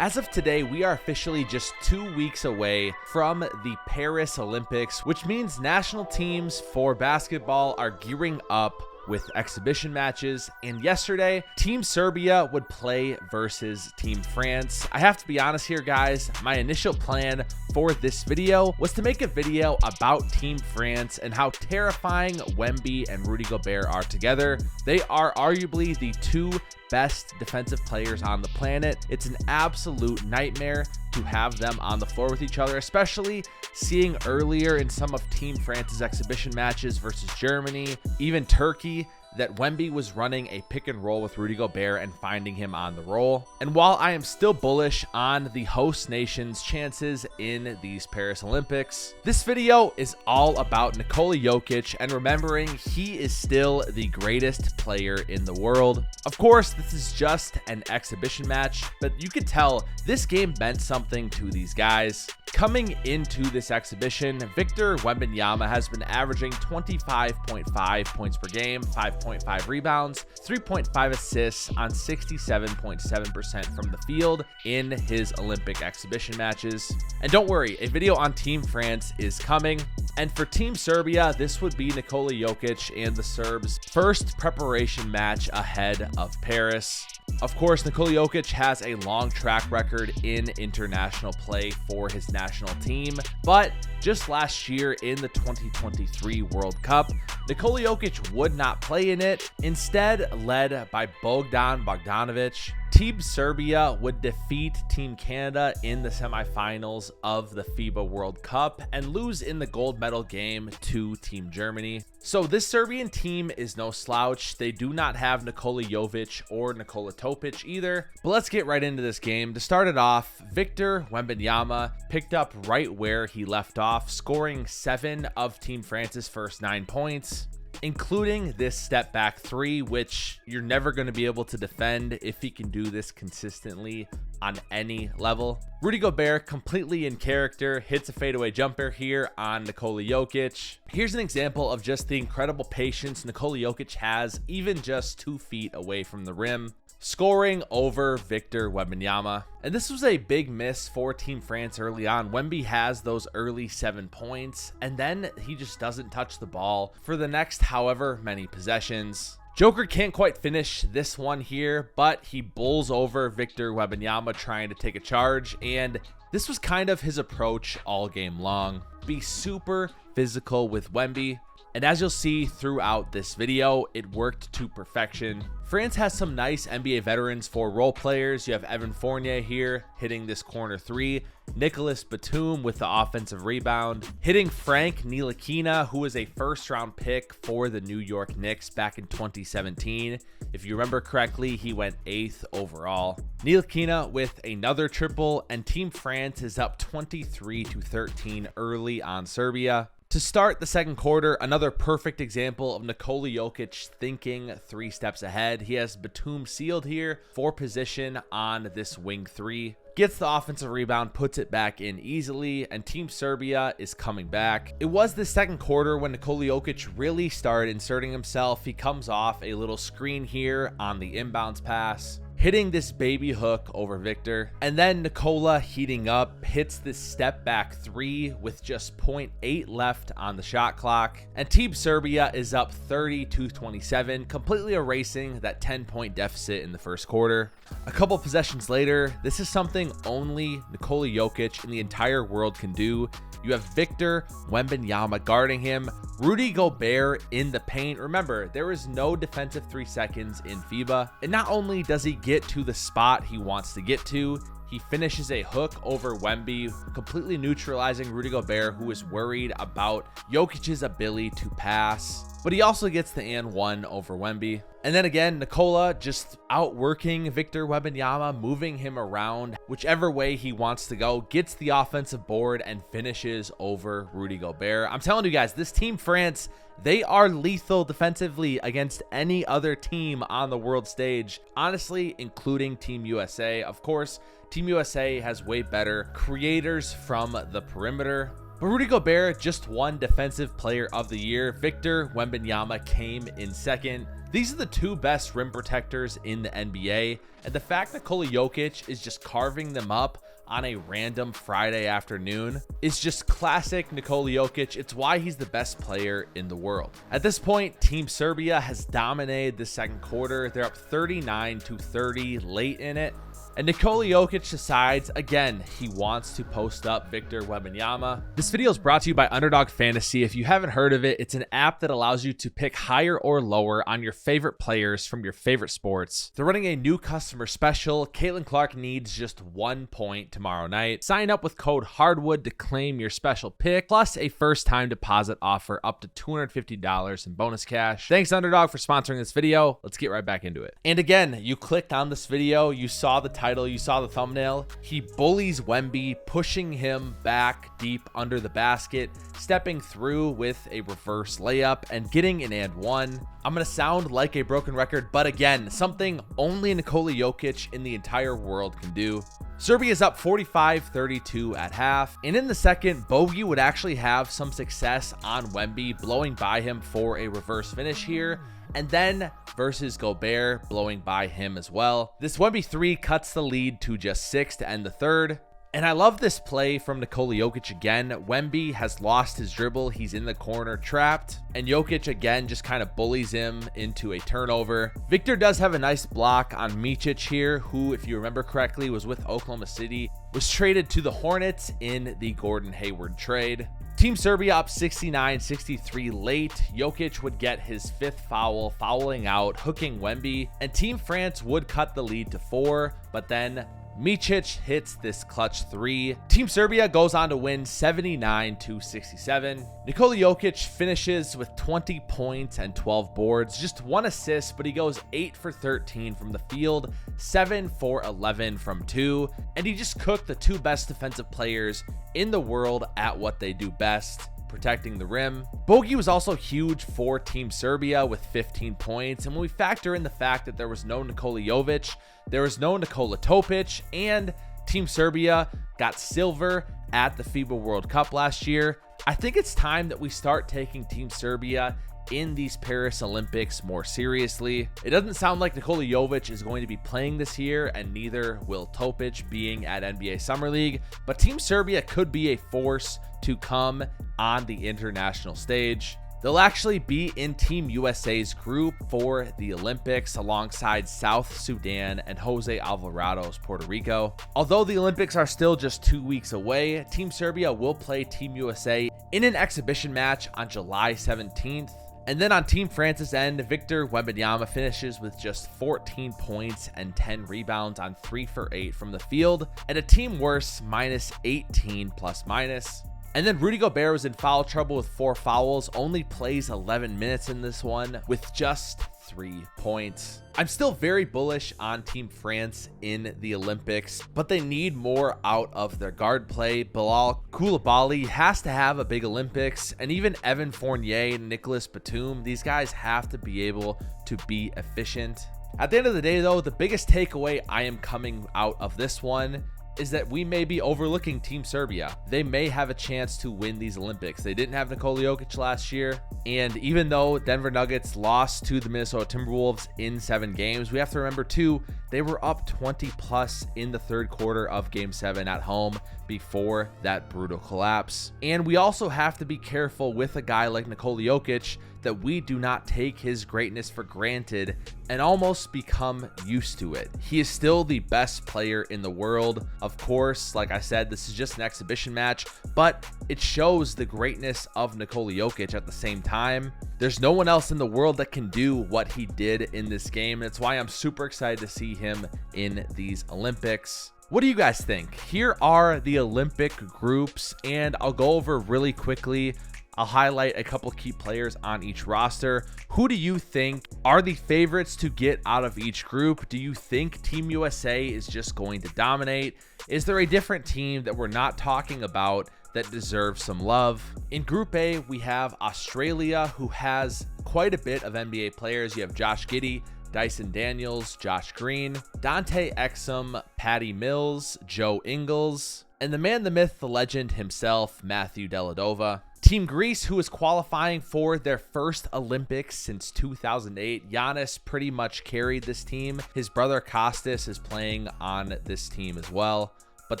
As of today, we are officially just 2 weeks away from the Paris Olympics, which means national teams for basketball are gearing up with exhibition matches, and yesterday, Team Serbia would play versus Team France. I have to be honest here, guys, my initial plan for this video was to make a video about Team France and how terrifying Wemby and Rudy Gobert are together. They are arguably the two best defensive players on the planet. It's an absolute nightmare to have them on the floor with each other, especially seeing earlier in some of Team France's exhibition matches versus Germany, even Turkey, that Wemby was running a pick and roll with Rudy Gobert and finding him on the roll. And while I am still bullish on the host nation's chances in these Paris Olympics, this video is all about Nikola Jokic and remembering he is still the greatest player in the world. Of course, this is just an exhibition match, but you could tell this game meant something to these guys. Coming into this exhibition, Victor Wembanyama has been averaging 25.5 points per game, 5.5 rebounds, 3.5 assists on 67.7% from the field in his Olympic exhibition matches. And don't worry, a video on Team France is coming. And for Team Serbia, this would be Nikola Jokic and the Serbs' first preparation match ahead of Paris. Of course, Nikola Jokic has a long track record in international play for his national team, but just last year in the 2023 World Cup, Nikola Jokic would not play in it, instead led by Bogdan Bogdanovic. Team Serbia would defeat Team Canada in the semifinals of the FIBA World Cup and lose in the gold medal game to Team Germany. So this Serbian team is no slouch. They do not have Nikola Jovic or Nikola Topic either. But let's get right into this game. To start it off, Victor Wembanyama picked up right where he left off, scoring 7 of Team France's first 9 points, including this step back 3, which you're never going to be able to defend if he can do this consistently on any level. Rudy Gobert, completely in character, hits a fadeaway jumper here on Nikola Jokic. Here's an example of just the incredible patience Nikola Jokic has, even just 2 feet away from the rim, scoring over Victor Wembanyama. And this was a big miss for Team France early on. Wemby has those early 7 points, and then he just doesn't touch the ball for the next however many possessions. Joker can't quite finish this one here, but he bowls over Victor Wembanyama trying to take a charge, and this was kind of his approach all game long. Be super physical with Wemby. And as you'll see throughout this video, it worked to perfection. France has some nice NBA veterans for role players. You have Evan Fournier here hitting this corner 3. Nicholas Batum with the offensive rebound, hitting Frank Ntilikina, who was a first-round pick for the New York Knicks back in 2017. If you remember correctly, he went 8th overall. Ntilikina with another triple, and Team France is up 23-13 early on Serbia. To start the second quarter, another perfect example of Nikola Jokic thinking 3 steps ahead. He has Batum sealed here for position on this wing 3. Gets the offensive rebound, puts it back in easily, and Team Serbia is coming back. It was the second quarter when Nikola Jokic really started inserting himself. He comes off a little screen here on the inbounds pass, hitting this baby hook over Victor. And then Nikola heating up, hits this step back 3 with just 0.8 left on the shot clock. And Team Serbia is up 30-27, completely erasing that 10-point deficit in the first quarter. A couple possessions later, this is something only Nikola Jokic in the entire world can do. You have Victor Wembanyama guarding him, Rudy Gobert in the paint. Remember, there is no defensive 3 seconds in FIBA. And not only does he get to the spot he wants to get to, he finishes a hook over Wemby, completely neutralizing Rudy Gobert, who is worried about Jokic's ability to pass. But he also gets the and 1 over Wemby. And then again, Nikola just outworking Victor Wembanyama, moving him around whichever way he wants to go, gets the offensive board and finishes over Rudy Gobert. I'm telling you guys, this Team France, they are lethal defensively against any other team on the world stage, honestly, including Team USA. Of course, Team USA has way better creators from the perimeter. But Rudy Gobert just won Defensive Player of the Year. Victor Wembanyama came in second. These are the two best rim protectors in the NBA, and the fact that Nikola Jokic is just carving them up on a random Friday afternoon is just classic Nikola Jokic. It's why he's the best player in the world. At this point, Team Serbia has dominated the second quarter. They're up 39-30 late in it. And Nikola Jokic decides, again, he wants to post up Victor Wembanyama. This video is brought to you by Underdog Fantasy. If you haven't heard of it, it's an app that allows you to pick higher or lower on your favorite players from your favorite sports. They're running a new customer special. Caitlin Clark needs just 1 point tomorrow night. Sign up with code Hardwood to claim your special pick, plus a first-time deposit offer up to $250 in bonus cash. Thanks, Underdog, for sponsoring this video. Let's get right back into it. And again, you clicked on this video, you saw the title, you saw the thumbnail. He bullies Wemby, pushing him back deep under the basket, stepping through with a reverse layup and getting an and one. I'm going to sound like a broken record, but again, something only Nikola Jokic in the entire world can do. Serbia is up 45-32 at half, and in the second, Bogey would actually have some success on Wemby, blowing by him for a reverse finish here, and then versus Gobert, blowing by him as well. This Wemby 3 cuts the lead to just 6 to end the third. And I love this play from Nikola Jokic again. Wemby has lost his dribble. He's in the corner trapped. And Jokic again just kind of bullies him into a turnover. Victor does have a nice block on Micic here, who, if you remember correctly, was with Oklahoma City, was traded to the Hornets in the Gordon Hayward trade. Team Serbia up 69-63 late. Jokic would get his 5th foul, fouling out, hooking Wemby. And Team France would cut the lead to 4, but then Micic hits this clutch 3. Team Serbia goes on to win 79-67. Nikola Jokic finishes with 20 points and 12 boards, just 1 assist, but he goes 8 for 13 from the field, 7 for 11 from 2, and he just cooked the 2 best defensive players in the world at what they do best, protecting the rim. Bogey was also huge for Team Serbia with 15 points, and when we factor in the fact that there was no Nikola Jovic, there was no Nikola Topic, and Team Serbia got silver at the FIBA World Cup last year, I think it's time that we start taking Team Serbia in these Paris Olympics more seriously. It doesn't sound like Nikola Jovic is going to be playing this year, and neither will Topic being at NBA Summer League, but Team Serbia could be a force to come on the international stage. They'll actually be in Team USA's group for the Olympics alongside South Sudan and Jose Alvarado's Puerto Rico. Although the Olympics are still just 2 weeks away, Team Serbia will play Team USA in an exhibition match on July 17th. And then on Team France's end, Victor Wembanyama finishes with just 14 points and 10 rebounds on 3 for 8 from the field, and a team worse minus 18 plus minus. And then Rudy Gobert was in foul trouble with 4 fouls, only plays 11 minutes in this one with just 3 points. I'm still very bullish on Team France in the Olympics, but they need more out of their guard play. Bilal Coulibaly has to have a big Olympics, and even Evan Fournier and Nicolas Batum, these guys have to be able to be efficient. At the end of the day, though, the biggest takeaway I am coming out of this one is that we may be overlooking Team Serbia. They may have a chance to win these Olympics. They didn't have Nikola Jokic last year, and even though Denver Nuggets lost to the Minnesota Timberwolves in 7 games, we have to remember too, they were up 20 plus in the third quarter of Game 7 at home before that brutal collapse. And we also have to be careful with a guy like Nikola Jokic that we do not take his greatness for granted and almost become used to it. He is still the best player in the world. Of course, like I said, this is just an exhibition match, but it shows the greatness of Nikola Jokic at the same time. There's no one else in the world that can do what he did in this game. That's why I'm super excited to see him in these Olympics. What do you guys think? Here are the Olympic groups, and I'll go over really quickly. I'll highlight a couple key players on each roster. Who do you think are the favorites to get out of each group? Do you think Team USA is just going to dominate? Is there a different team that we're not talking about that deserves some love? In Group A, we have Australia, who has quite a bit of NBA players. You have Josh Giddey, Dyson Daniels, Josh Green, Dante Exum, Patty Mills, Joe Ingles. And the man, the myth, the legend himself, Matthew Dellavedova. Team Greece, who is qualifying for their first Olympics since 2008. Giannis pretty much carried this team. His brother Kostas is playing on this team as well, but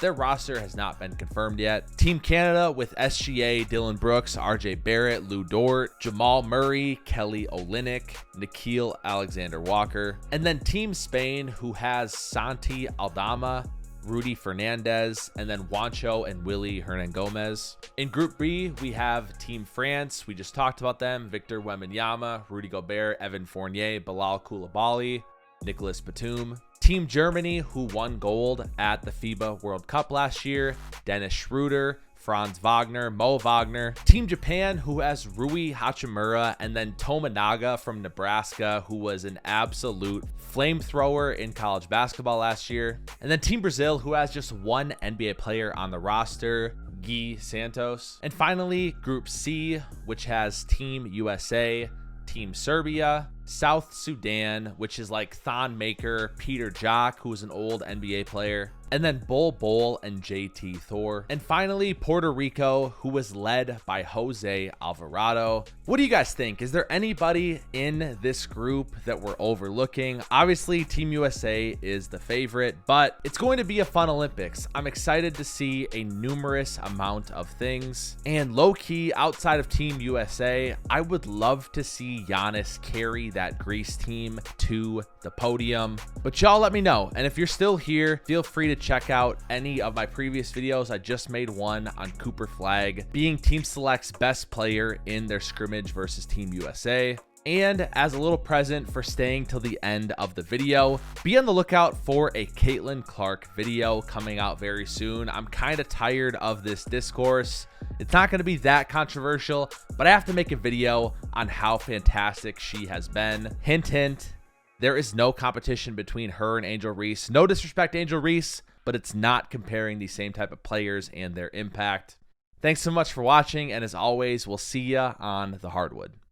their roster has not been confirmed yet. Team Canada with SGA, Dylan Brooks, RJ Barrett, Lou Dort, Jamal Murray, Kelly Olynyk, Nikhil Alexander-Walker. And then Team Spain, who has Santi Aldama, Rudy Fernandez, and then Juancho and Willy Hernan Gomez. In Group B, we have Team France. We just talked about them. Victor Wembanyama, Rudy Gobert, Evan Fournier, Bilal Koulibaly, Nicholas Batum. Team Germany, who won gold at the FIBA World Cup last year. Dennis Schroeder, Franz Wagner, Mo Wagner. Team Japan, who has Rui Hachimura, and then Tominaga from Nebraska, who was an absolute flamethrower in college basketball last year. And then Team Brazil, who has just one NBA player on the roster, Gui Santos. And finally, Group C, which has Team USA, Team Serbia, South Sudan, which is like Thon Maker, Peter Jock, who is an old NBA player, and then Bol Bol and JT Thor. And finally, Puerto Rico, who was led by Jose Alvarado. What do you guys think? Is there anybody in this group that we're overlooking? Obviously, Team USA is the favorite, but it's going to be a fun Olympics. I'm excited to see a numerous amount of things. And low-key, outside of Team USA, I would love to see Giannis carry that Greece team to the podium. But y'all let me know. And if you're still here, feel free to check out any of my previous videos. I just made one on Cooper Flag being Team Select's best player in their scrimmage versus Team USA. And as a little present for staying till the end of the video, be on the lookout for a Caitlin Clark video coming out very soon. I'm kind of tired of this discourse. It's not going to be that controversial, but I have to make a video on how fantastic she has been. Hint, hint. There is no competition between her and Angel Reese. No disrespect to Angel Reese, but it's not comparing the same type of players and their impact. Thanks so much for watching, and as always, we'll see ya on the hardwood.